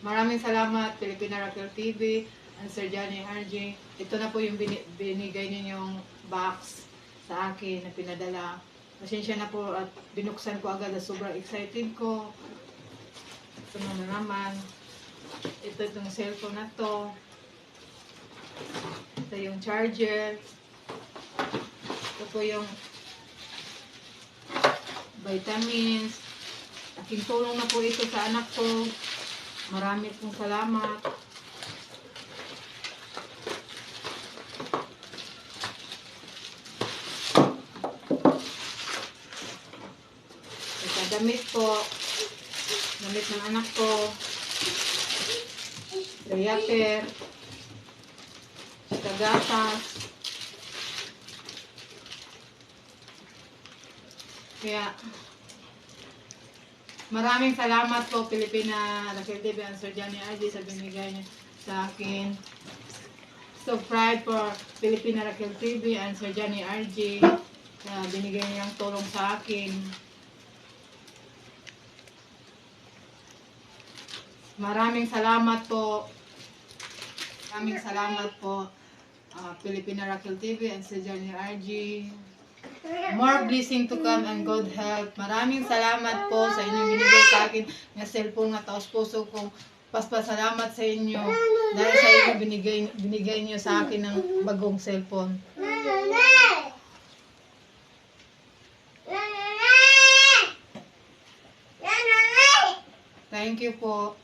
Maraming salamat, Filipina Raquel TV, and Sir Johnny RJ. Ito na po yung binigay ninyong box sa akin na pinadala. Pasensya na po at binuksan ko agad at sobrang excited ko. Ito na naman. Itong cellphone na to. Ito yung charger. Ito po yung vitamins. Aking tulong na po ito sa anak ko. Marami pong salamat. Ito damit po. Damit ng anak ko. Diaper. Ito gatas. Kaya maraming salamat po, Filipina Raquel TV and Sir Johnny RJ sa binigay niya sa akin. So proud for Filipina Raquel TV and Sir Johnny RJ na binigay niyang tulong sa akin. Maraming salamat po. Maraming salamat po, Filipina Raquel TV and Sir Johnny RJ. More blessing to come and good health. Maraming salamat po sa inyong binigay sa akin na cellphone nga taos puso kong paspasalamat sa inyo dahil sa inyo binigay niyo sa akin ng bagong cellphone. Thank you po.